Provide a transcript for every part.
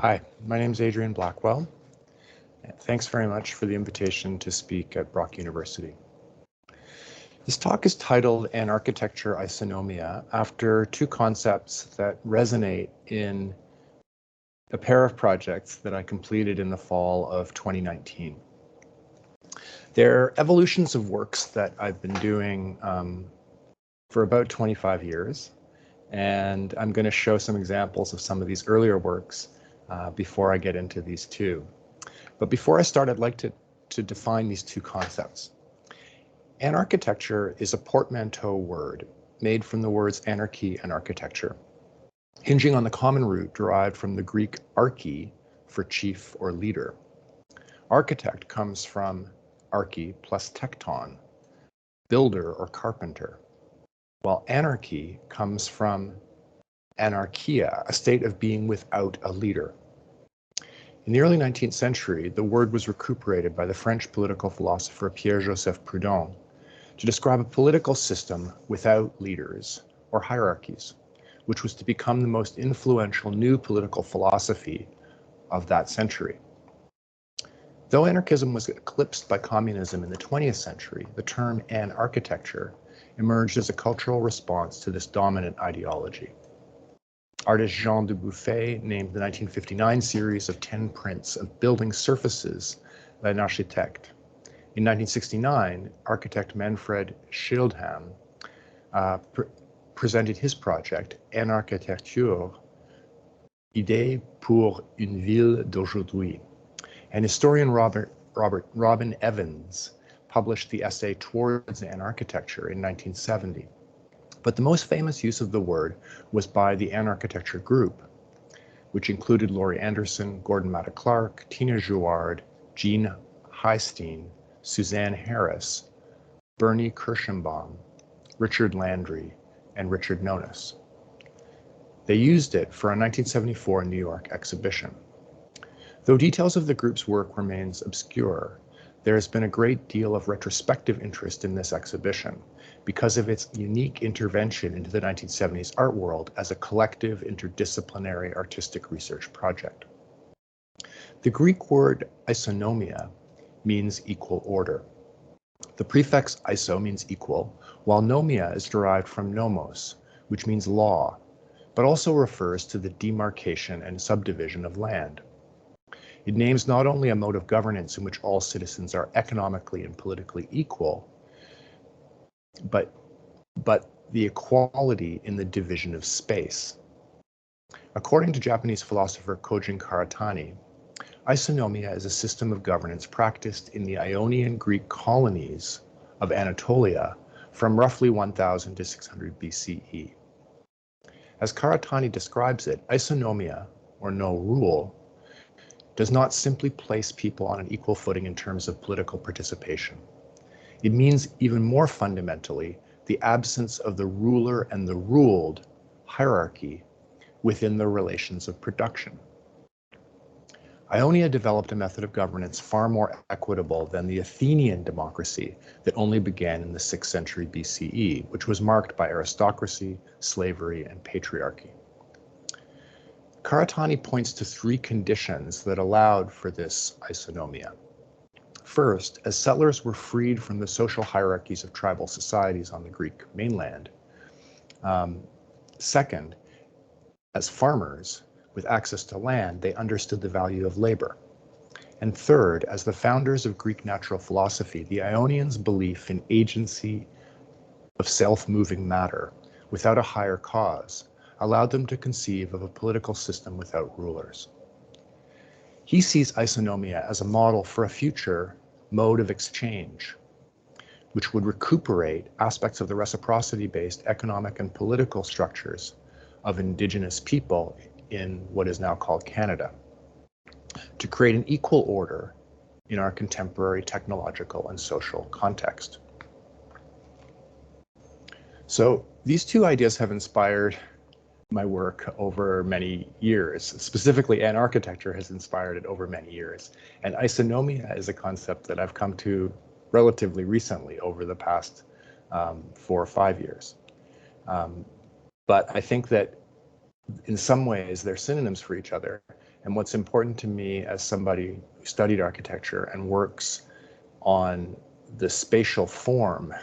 Hi, my name is Adrian Blackwell. Thanks very much for the invitation to speak at Brock University. This talk is titled Anarchitecture Isonomia after two concepts that resonate in a pair of projects that I completed in the fall of 2019. They're evolutions of works that I've been doing for about 25 years, and I'm going to show some examples of some of these earlier works before I get into these two. But before I start, I'd like to define these two concepts. Anarchitecture is a portmanteau word made from the words anarchy and architecture, hinging on the common root derived from the Greek archi for chief or leader. Architect comes from archi plus tekton, builder or carpenter, while anarchy comes from anarchia, a state of being without a leader. In the early 19th century, the word was recuperated by the French political philosopher Pierre-Joseph Proudhon to describe a political system without leaders or hierarchies, which was to become the most influential new political philosophy of that century. Though anarchism was eclipsed by communism in the 20th century, the term anarchitecture emerged as a cultural response to this dominant ideology. Artist Jean Dubuffet named the 1959 series of 10 prints of building surfaces L'Anarchitecte. In 1969, architect Manfred Schildham presented his project Anarchitecture, idée pour une ville d'aujourd'hui. And historian Robin Evans published the essay Towards Anarchitecture in 1970. But the most famous use of the word was by the Anarchitecture group, which included Laurie Anderson, Gordon Matta Clark, Tina Jouard, Jean Heistein, Suzanne Harris, Bernie Kirschenbaum, Richard Landry, and Richard Nonis. They used it for a 1974 New York exhibition. Though details of the group's work remains obscure, there has been a great deal of retrospective interest in this exhibition because of its unique intervention into the 1970s art world as a collective interdisciplinary artistic research project. The Greek word isonomia means equal order. The prefix iso means equal, while nomia is derived from nomos, which means law, but also refers to the demarcation and subdivision of land. It names not only a mode of governance in which all citizens are economically and politically equal, but the equality in the division of space. According to Japanese philosopher Kojin Karatani, isonomia is a system of governance practiced in the Ionian Greek colonies of Anatolia from roughly 1000 to 600 BCE. As Karatani describes it, isonomia, or no rule, does not simply place people on an equal footing in terms of political participation. It means even more fundamentally the absence of the ruler and the ruled hierarchy within the relations of production. Ionia developed a method of governance far more equitable than the Athenian democracy that only began in the 6th century BCE, which was marked by aristocracy, slavery, and patriarchy. Karatani points to three conditions that allowed for this isonomia. First, as settlers were freed from the social hierarchies of tribal societies on the Greek mainland. Second, as farmers with access to land, they understood the value of labor. And third, as the founders of Greek natural philosophy, the Ionians' belief in agency of self-moving matter without a higher cause allowed them to conceive of a political system without rulers. He sees isonomia as a model for a future mode of exchange, which would recuperate aspects of the reciprocity-based economic and political structures of Indigenous people in what is now called Canada, to create an equal order in our contemporary technological and social context. So these two ideas have inspired my work over many years. Specifically, Anarchitecture has inspired it over many years. And isonomia is a concept that I've come to relatively recently over the past 4 or 5 years. But I think that in some ways they're synonyms for each other. And what's important to me as somebody who studied architecture and works on the spatial form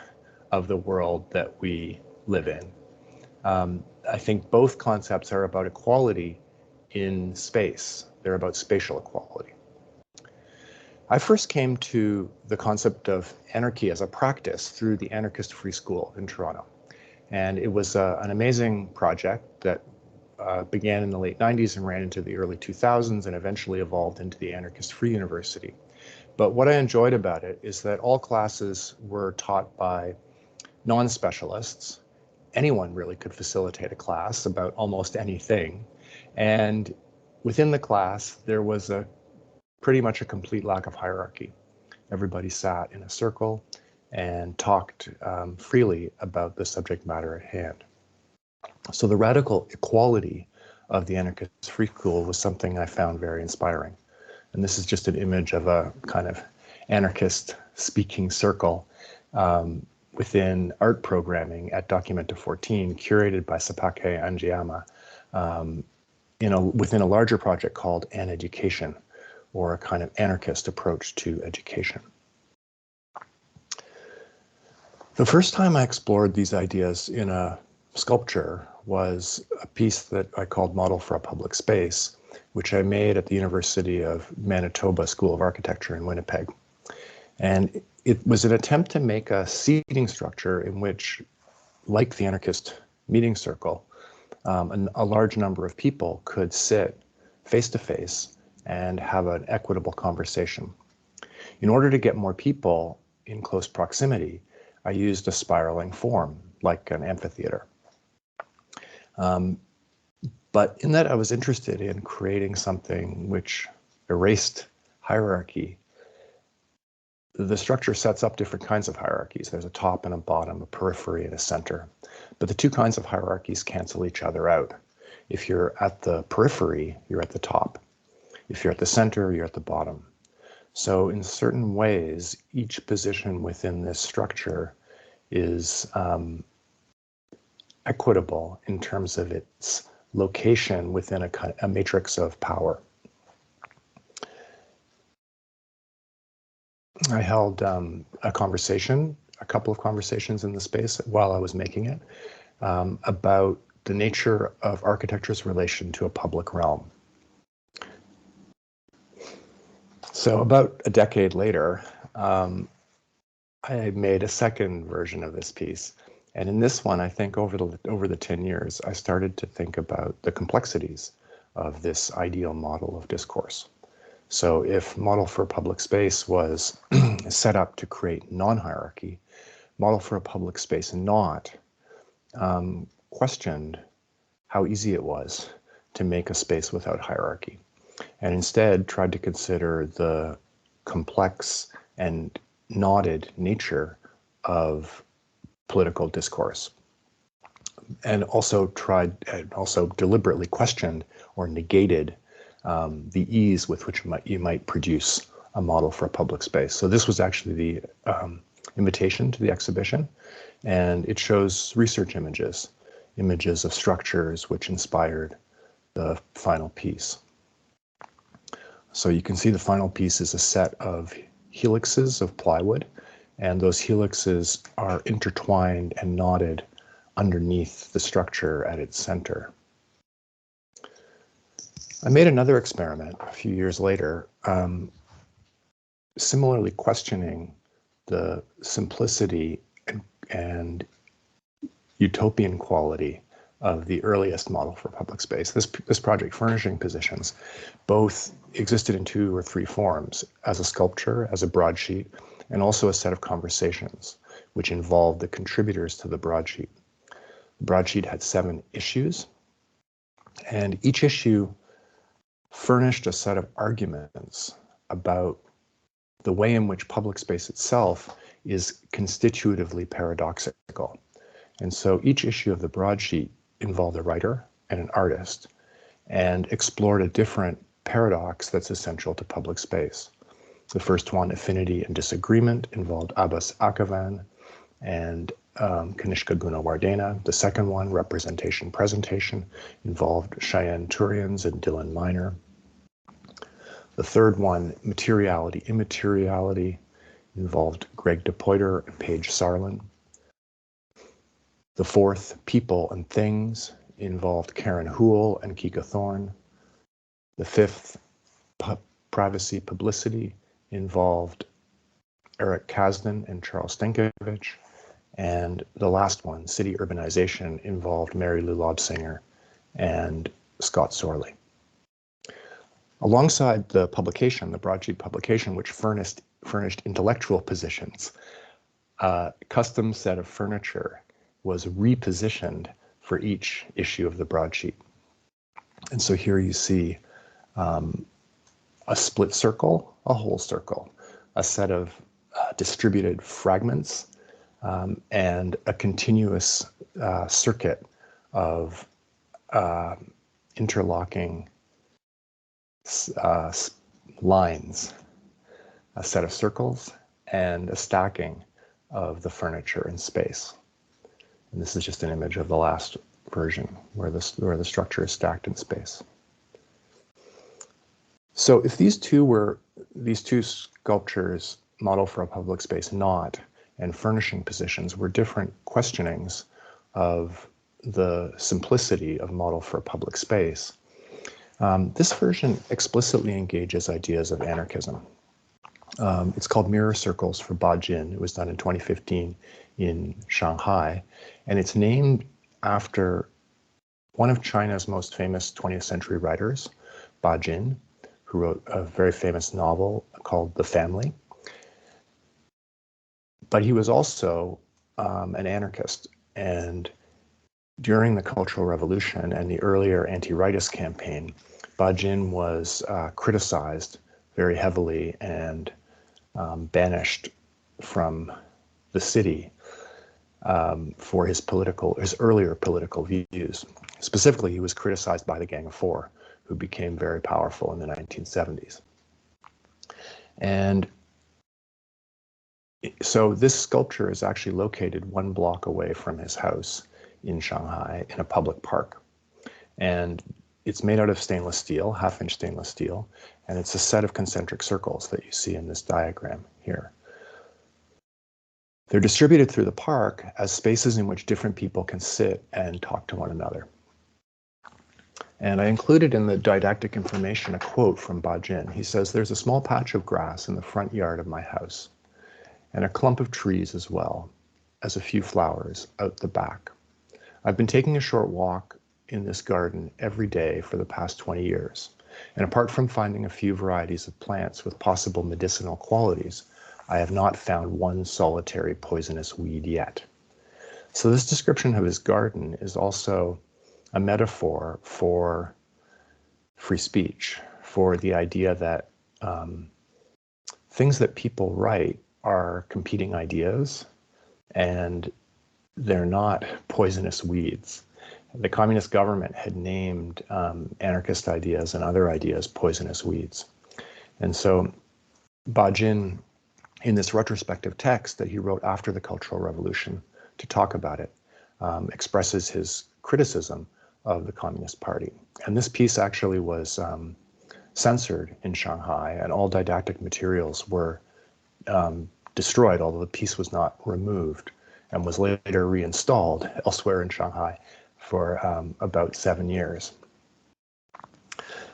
of the world that we live in, I think both concepts are about equality in space. They're about spatial equality. I first came to the concept of anarchy as a practice through the Anarchist Free School in Toronto. And it was an amazing project that began in the late 90s and ran into the early 2000s and eventually evolved into the Anarchist Free University. But what I enjoyed about it is that all classes were taught by non-specialists. Anyone really could facilitate a class about almost anything. And within the class, there was pretty much a complete lack of hierarchy. Everybody sat in a circle and talked freely about the subject matter at hand. So the radical equality of the Anarchist Free School was something I found very inspiring. And this is just an image of a kind of anarchist speaking circle within art programming at Documenta 14, curated by Sapake Angiama, within a larger project called An Education, or a kind of anarchist approach to education. The first time I explored these ideas in a sculpture was a piece that I called Model for a Public Space, which I made at the University of Manitoba School of Architecture in Winnipeg. And it was an attempt to make a seating structure in which, like the anarchist meeting circle, a large number of people could sit face to face and have an equitable conversation. In order to get more people in close proximity, I used a spiraling form, like an amphitheater. But in that I was interested in creating something which erased hierarchy. The structure sets up different kinds of hierarchies. There's a top and a bottom, a periphery and a center. But the two kinds of hierarchies cancel each other out. If you're at the periphery, you're at the top. If you're at the center, you're at the bottom. So in certain ways, each position within this structure is equitable in terms of its location within a matrix of power. I held a couple of conversations in the space while I was making it about the nature of architecture's relation to a public realm. So about a decade later, I made a second version of this piece. And in this one, I think over the 10 years, I started to think about the complexities of this ideal model of discourse. So if Model for a Public Space was set up to create non-hierarchy, Model for a Public Space not questioned how easy it was to make a space without hierarchy, and instead tried to consider the complex and knotted nature of political discourse, and also deliberately questioned or negated the ease with which you might produce a model for a public space. So this was actually the invitation to the exhibition, and it shows research images of structures which inspired the final piece. So you can see the final piece is a set of helixes of plywood, and those helixes are intertwined and knotted underneath the structure at its center. I made another experiment a few years later, similarly questioning the simplicity and utopian quality of the earliest model for public space. This project, Furnishing Positions, both existed in 2 or 3 forms: as a sculpture, as a broadsheet, and also a set of conversations, which involved the contributors to the broadsheet. The broadsheet had 7 issues, and each issue furnished a set of arguments about the way in which public space itself is constitutively paradoxical. And so each issue of the broadsheet involved a writer and an artist and explored a different paradox that's essential to public space. The first one, Affinity and Disagreement, involved Abbas Akavan and Kanishka Gunawardena. The second one, Representation Presentation, involved Cheyenne Turians and Dylan Miner. The third one, materiality, immateriality, involved Greg DePoiter and Paige Sarlin. The fourth, people and things, involved Karen Houle and Kika Thorne. The fifth, privacy publicity, involved Eric Kasdan and Charles Stankiewicz. And the last one, city urbanization, involved Mary Lou Lobsinger and Scott Sorley. Alongside the publication, the broadsheet publication, which furnished intellectual positions, a custom set of furniture was repositioned for each issue of the broadsheet. And so here you see a split circle, a whole circle, a set of distributed fragments, and a continuous circuit of interlocking lines, a set of circles, and a stacking of the furniture in space. And this is just an image of the last version where the structure is stacked in space. So if these two sculptures, Model for a Public Space Not and Furnishing Positions, were different questionings of the simplicity of Model for a Public Space, this version explicitly engages ideas of anarchism. It's called Mirror Circles for Bajin. It was done in 2015 in Shanghai, and it's named after one of China's most famous 20th century writers, Bajin, who wrote a very famous novel called The Family. But he was also an anarchist, and during the Cultural Revolution and the earlier anti-rightist campaign, Bajin was criticized very heavily and banished from the city for his earlier political views. Specifically, he was criticized by the Gang of Four, who became very powerful in the 1970s. And so this sculpture is actually located 1 block away from his house in Shanghai in a public park. And it's made out of stainless steel, 1/2-inch stainless steel, and it's a set of concentric circles that you see in this diagram here. They're distributed through the park as spaces in which different people can sit and talk to one another. And I included in the didactic information a quote from Bajin. He says, "There's a small patch of grass in the front yard of my house, and a clump of trees as well as a few flowers out the back. I've been taking a short walk in this garden every day for the past 20 years. And apart from finding a few varieties of plants with possible medicinal qualities, I have not found one solitary poisonous weed yet." So this description of his garden is also a metaphor for free speech, for the idea that things that people write are competing ideas and they're not poisonous weeds. The communist government had named anarchist ideas and other ideas poisonous weeds. And so Bajin, in this retrospective text that he wrote after the Cultural Revolution to talk about it, expresses his criticism of the Communist Party. And this piece actually was censored in Shanghai, and all didactic materials were destroyed, although the piece was not removed, and was later reinstalled elsewhere in Shanghai for about 7 years.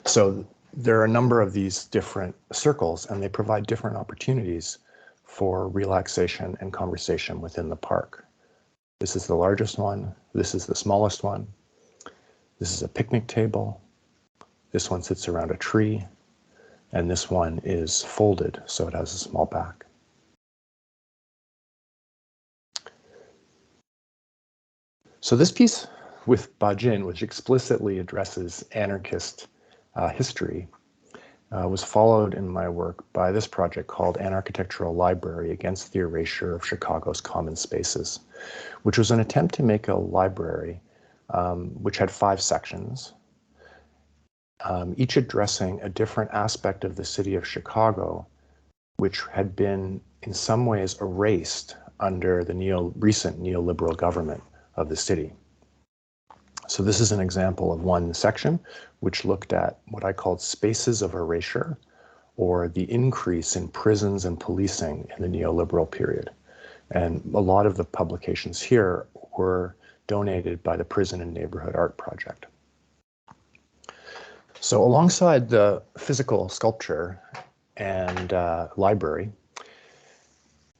So there are a number of these different circles, and they provide different opportunities for relaxation and conversation within the park. This is the largest one. This is the smallest one. This is a picnic table. This one sits around a tree, and this one is folded, so it has a small back. So this piece with Bajin, which explicitly addresses anarchist history, was followed in my work by this project called Anarchitectural Library Against the Erasure of Chicago's Common Spaces, which was an attempt to make a library which had 5 sections, each addressing a different aspect of the city of Chicago, which had been in some ways erased under the recent neoliberal government of the city. So this is an example of one section which looked at what I called spaces of erasure, or the increase in prisons and policing in the neoliberal period. And a lot of the publications here were donated by the Prison and Neighborhood Art Project. So alongside the physical sculpture and library,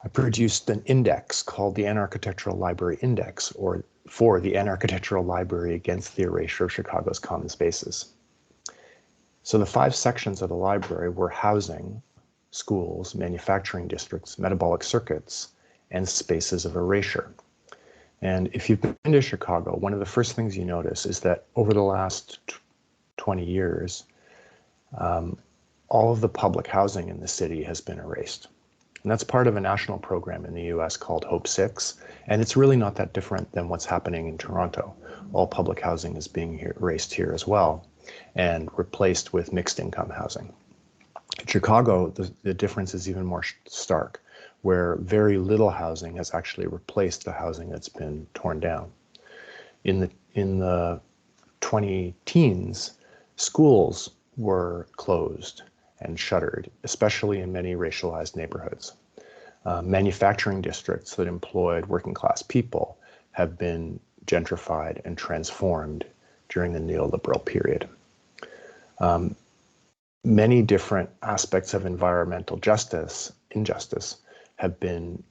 I produced an index called the Anarchitectural Library Index, or for the Anarchitectural Library Against the Erasure of Chicago's Common Spaces. So the 5 sections of the library were housing, schools, manufacturing districts, metabolic circuits, and spaces of erasure. And if you've been to Chicago, one of the first things you notice is that over the last 20 years, all of the public housing in the city has been erased. And that's part of a national program in the US called Hope 6. And it's really not that different than what's happening in Toronto. All public housing is being erased here as well and replaced with mixed income housing. In Chicago, the difference is even more stark, where very little housing has actually replaced the housing that's been torn down. In the 2010s, schools were closed and shuttered, especially in many racialized neighborhoods. Manufacturing districts that employed working class people have been gentrified and transformed during the neoliberal period. Many different aspects of environmental injustice have been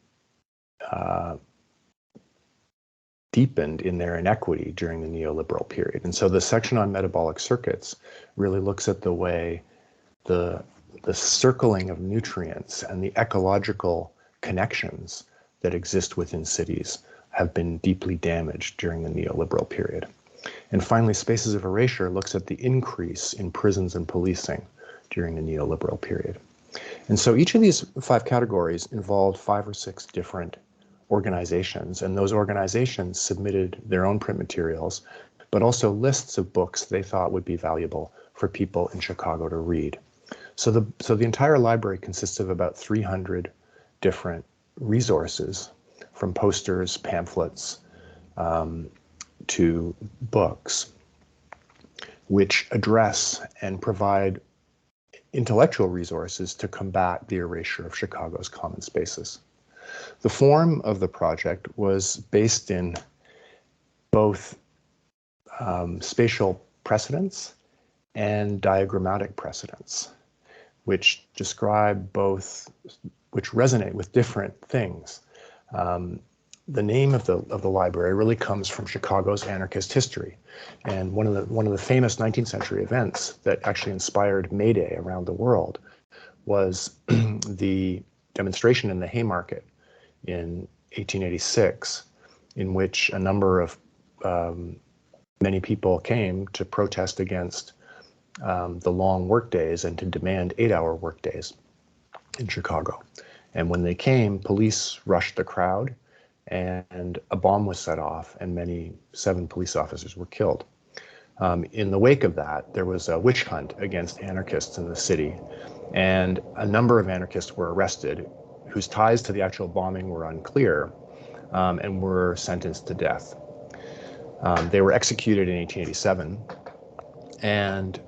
deepened in their inequity during the neoliberal period. And so the section on metabolic circuits really looks at the way the circling of nutrients and the ecological connections that exist within cities have been deeply damaged during the neoliberal period. And finally, Spaces of Erasure looks at the increase in prisons and policing during the neoliberal period. And so each of these 5 categories involved 5 or 6 different organizations, and those organizations submitted their own print materials, but also lists of books they thought would be valuable for people in Chicago to read. So the entire library consists of about 300 different resources, from posters, pamphlets, to books, which address and provide intellectual resources to combat the erasure of Chicago's common spaces. The form of the project was based in both spatial precedents and diagrammatic precedents, which describe both, which resonate with different things. The name of the library really comes from Chicago's anarchist history, and one of the famous 19th century events that actually inspired May Day around the world was the demonstration in the Haymarket in 1886, in which a number of many people came to protest against the long work days and to demand 8-hour work days in Chicago. And when they came, police rushed the crowd, and a bomb was set off, and 7 police officers were killed. In the wake of that, there was a witch hunt against anarchists in the city, and a number of anarchists were arrested whose ties to the actual bombing were unclear, and were sentenced to death. They were executed in 1887, and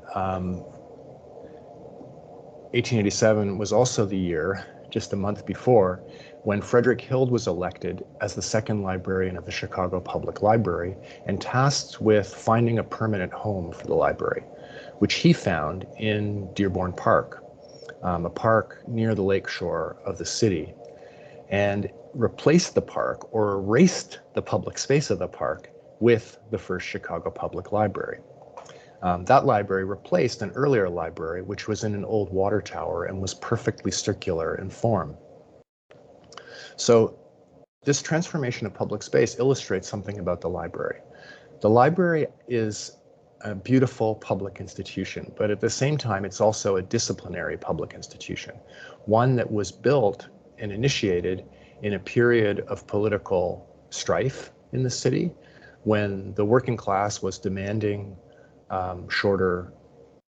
1887 was also the year, just a month before, when Frederick Hild was elected as the 2nd librarian of the Chicago Public Library and tasked with finding a permanent home for the library, which he found in Dearborn Park, a park near the lakeshore of the city, and replaced the park, or erased the public space of the park, with the first Chicago Public Library. That library replaced an earlier library, which was in an old water tower and was perfectly circular in form. So this transformation of public space illustrates something about the library. The library is a beautiful public institution, but at the same time, it's also a disciplinary public institution, one that was built and initiated in a period of political strife in the city, when the working class was demanding shorter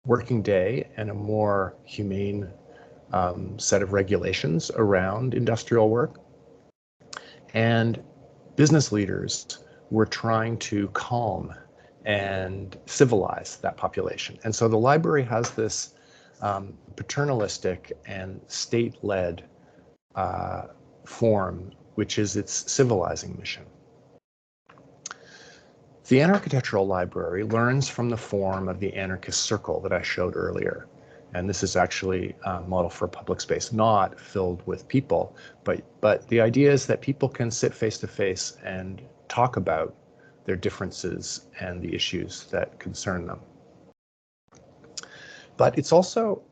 working day and a more humane set of regulations around industrial work. And business leaders were trying to calm and civilize that population. And so the library has this paternalistic and state-led form, which is its civilizing mission. The Anarchitectural Library learns from the form of the anarchist circle that I showed earlier. And this is actually a model for a public space not filled with people, but the idea is that people can sit face to face and talk about their differences and the issues that concern them. But it's also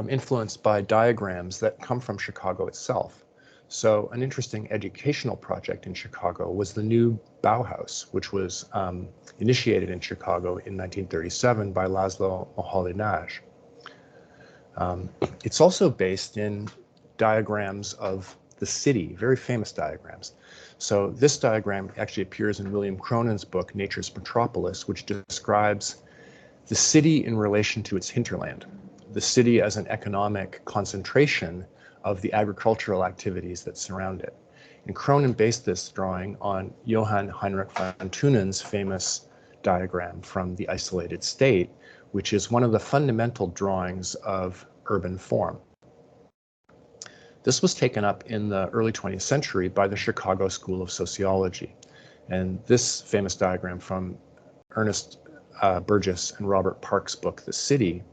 influenced by diagrams that come from Chicago itself. So an interesting educational project in Chicago was the new Bauhaus, which was initiated in Chicago in 1937 by Laszlo Moholy-Nagy. It's also based in diagrams of the city, very famous diagrams. So this diagram actually appears in William Cronin's book, Nature's Metropolis, which describes the city in relation to its hinterland, the city as an economic concentration of the agricultural activities that surround it. And Cronin based this drawing on Johann Heinrich von Thunen's famous diagram from The Isolated State, which is one of the fundamental drawings of urban form. This was taken up in the early 20th century by the Chicago School of Sociology. And this famous diagram from Ernest Burgess and Robert Park's book, The City,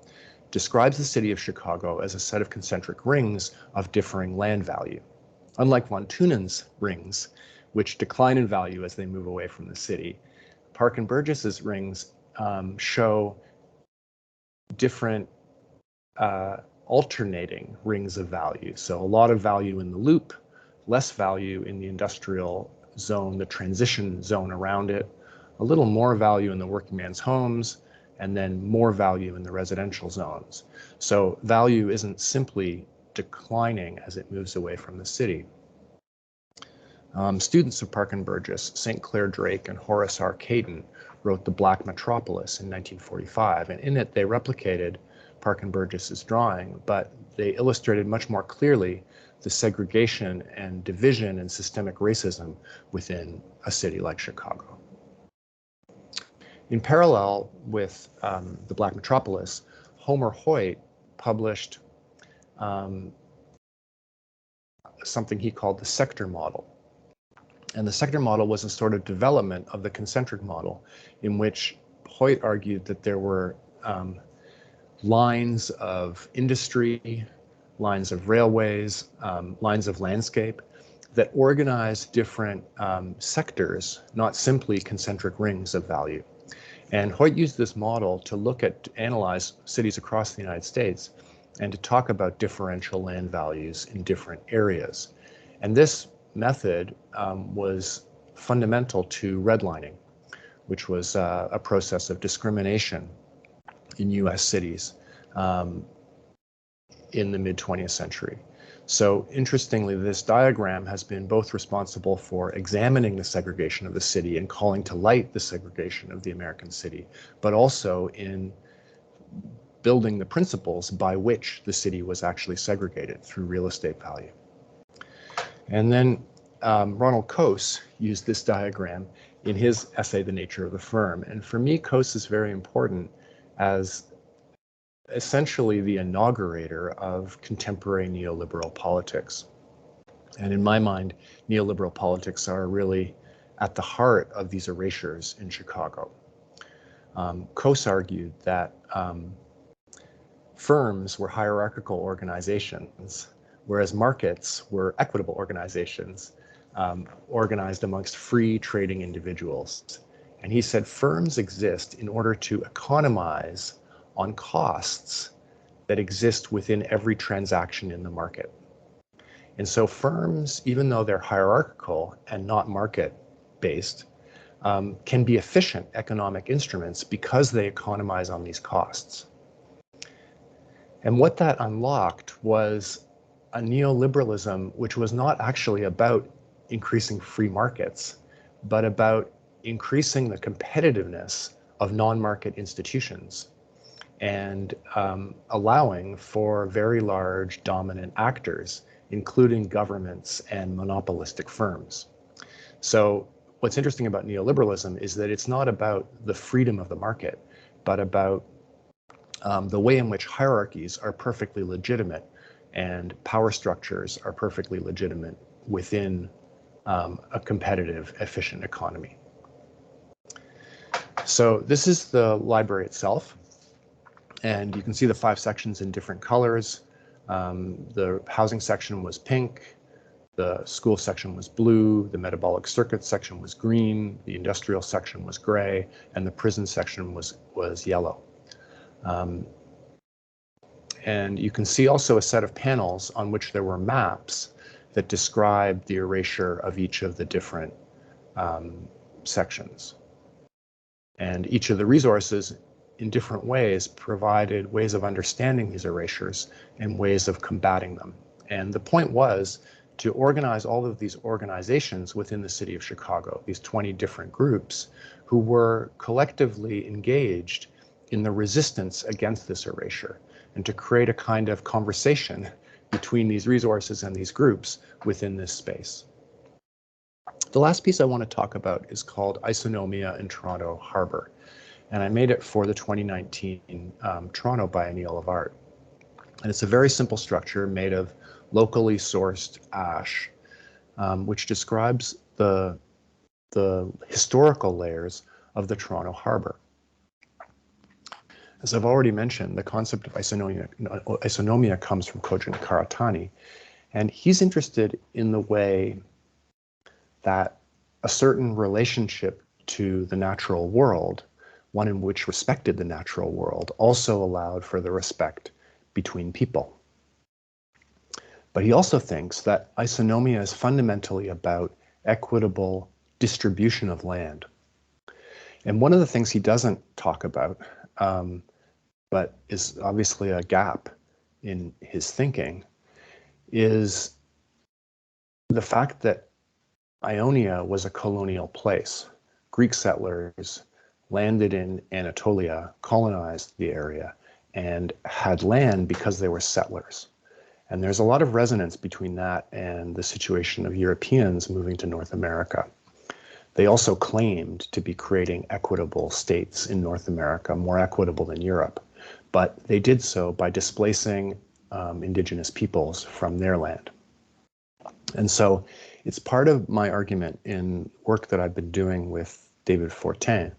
describes the city of Chicago as a set of concentric rings of differing land value. Unlike von Thunen's rings, which decline in value as they move away from the city, Park and Burgess's rings show different alternating rings of value. So a lot of value in the loop, less value in the industrial zone, the transition zone around it, a little more value in the working man's homes, and then more value in the residential zones. So value isn't simply declining as it moves away from the city. Students of Park and Burgess, St. Clair Drake and Horace R. Caton, wrote The Black Metropolis in 1945, and in it they replicated Park and Burgess's drawing, but they illustrated much more clearly the segregation and division and systemic racism within a city like Chicago. In parallel with The Black Metropolis, Homer Hoyt published something he called the sector model. And the sector model was a sort of development of the concentric model, in which Hoyt argued that there were lines of industry, lines of railways, lines of landscape that organize different sectors, not simply concentric rings of value. And Hoyt used this model to analyze cities across the United States and to talk about differential land values in different areas. And this method was fundamental to redlining, which was a process of discrimination in US cities in the mid-20th century. So interestingly, this diagram has been both responsible for examining the segregation of the city and calling to light the segregation of the American city, but also in building the principles by which the city was actually segregated through real estate value. And then Ronald Coase used this diagram in his essay, The Nature of the Firm. And for me, Coase is very important as essentially the inaugurator of contemporary neoliberal politics. And in my mind, neoliberal politics are really at the heart of these erasures in Chicago. Coase argued that firms were hierarchical organizations, whereas markets were equitable organizations organized amongst free trading individuals. And he said firms exist in order to economize on costs that exist within every transaction in the market. And so firms, even though they're hierarchical and not market-based, can be efficient economic instruments because they economize on these costs. And what that unlocked was a neoliberalism which was not actually about increasing free markets, but about increasing the competitiveness of non-market institutions and allowing for very large dominant actors, including governments and monopolistic firms. So what's interesting about neoliberalism is that it's not about the freedom of the market, but about the way in which hierarchies are perfectly legitimate and power structures are perfectly legitimate within a competitive, efficient economy. So this is the library itself, and you can see the 5 sections in different colors. The housing section was pink, the school section was blue, the metabolic circuit section was green, the industrial section was gray, and the prison section was yellow. And you can see also a set of panels on which there were maps that describe the erasure of each of the different sections. And each of the resources in different ways provided ways of understanding these erasures and ways of combating them. And the point was to organize all of these organizations within the city of Chicago, these 20 different groups who were collectively engaged in the resistance against this erasure, and to create a kind of conversation between these resources and these groups within this space. The last piece I want to talk about is called Isonomia in Toronto Harbour, and I made it for the 2019 Toronto Biennial of Art. And it's a very simple structure made of locally sourced ash, which describes the historical layers of the Toronto Harbour. As I've already mentioned, the concept of isonomia comes from Kojun Karatani, and he's interested in the way that a certain relationship to the natural world, one in which respected the natural world, also allowed for the respect between people. But he also thinks that isonomia is fundamentally about equitable distribution of land. And one of the things he doesn't talk about, but is obviously a gap in his thinking, is the fact that Ionia was a colonial place. Greek settlers landed in Anatolia, colonized the area, and had land because they were settlers. And there's a lot of resonance between that and the situation of Europeans moving to North America. They also claimed to be creating equitable states in North America, more equitable than Europe. But they did so by displacing indigenous peoples from their land. And so it's part of my argument in work that I've been doing with David Fortin,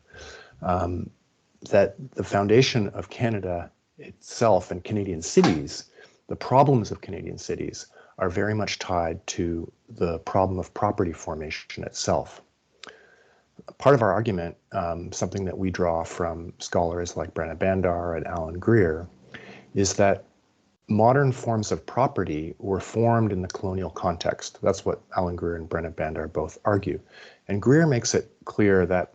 that the foundation of Canada itself and Canadian cities, the problems of Canadian cities, are very much tied to the problem of property formation itself. Part of our argument, something that we draw from scholars like Brenna Bandar and Alan Greer, is that modern forms of property were formed in the colonial context. That's what Alan Greer and Brenna Bandar both argue. And Greer makes it clear that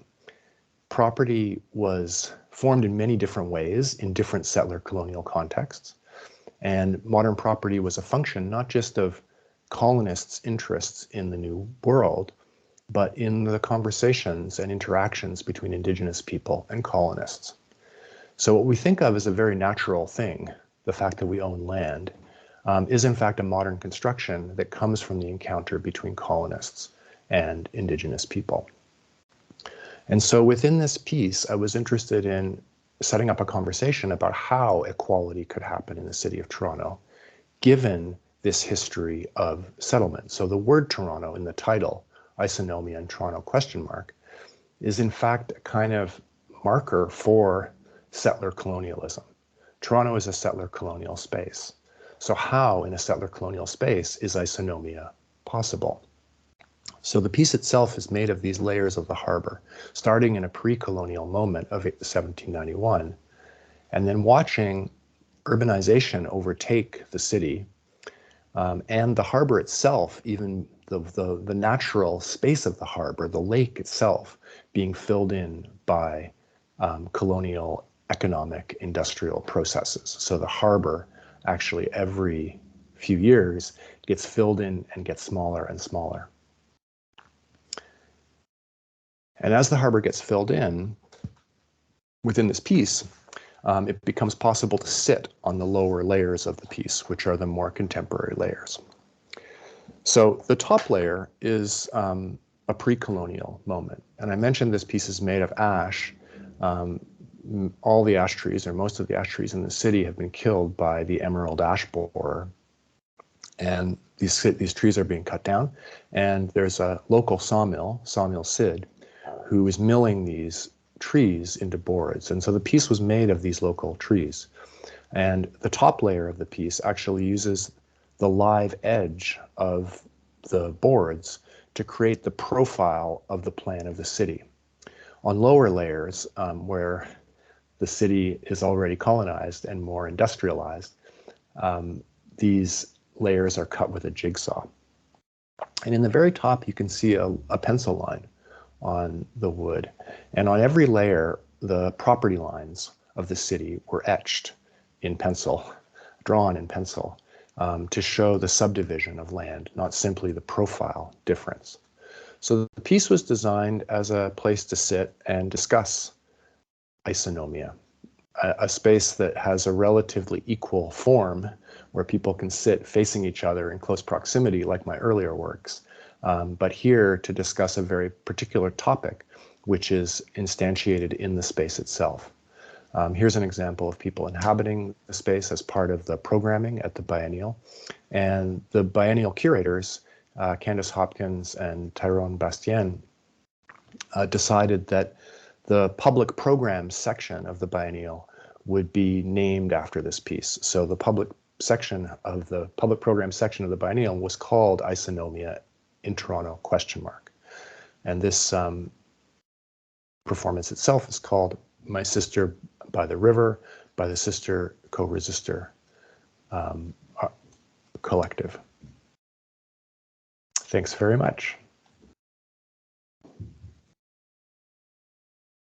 property was formed in many different ways in different settler colonial contexts. And modern property was a function not just of colonists' interests in the New World, but in the conversations and interactions between indigenous people and colonists. So what we think of as a very natural thing, the fact that we own land, is in fact a modern construction that comes from the encounter between colonists and indigenous people. And so within this piece, I was interested in setting up a conversation about how equality could happen in the city of Toronto, given this history of settlement. So the word Toronto in the title, Isonomia and Toronto ? Is in fact a kind of marker for settler colonialism. Toronto is a settler colonial space. So how in a settler colonial space is isonomia possible? So the piece itself is made of these layers of the harbor, starting in a pre-colonial moment of 1791, and then watching urbanization overtake the city, and the harbor itself, even the natural space of the harbor, the lake itself, being filled in by colonial economic industrial processes. So the harbor actually every few years gets filled in and gets smaller and smaller. And as the harbor gets filled in within this piece, it becomes possible to sit on the lower layers of the piece, which are the more contemporary layers. So the top layer is a pre-colonial moment. And I mentioned this piece is made of ash all the ash trees, or most of the ash trees in the city, have been killed by the emerald ash borer. And these trees are being cut down. And there's a local sawmill, Sawmill Sid, who is milling these trees into boards. And so the piece was made of these local trees. And the top layer of the piece actually uses the live edge of the boards to create the profile of the plan of the city. On lower layers, where the city is already colonized and more industrialized, these layers are cut with a jigsaw. And in the very top, you can see a pencil line on the wood. And on every layer, the property lines of the city were etched in pencil, drawn in pencil, to show the subdivision of land, not simply the profile difference. So the piece was designed as a place to sit and discuss isonomia, a space that has a relatively equal form where people can sit facing each other in close proximity like my earlier works, but here to discuss a very particular topic which is instantiated in the space itself. Here's an example of people inhabiting the space as part of the programming at the Biennial. And the Biennial curators, Candace Hopkins and Tyrone Bastien, decided that the public program section of the Biennial would be named after this piece. So the public program section of the Biennial was called Isonomia in Toronto ? And this performance itself is called My Sister by the River by the Sister Co-Resistor Collective. Thanks very much.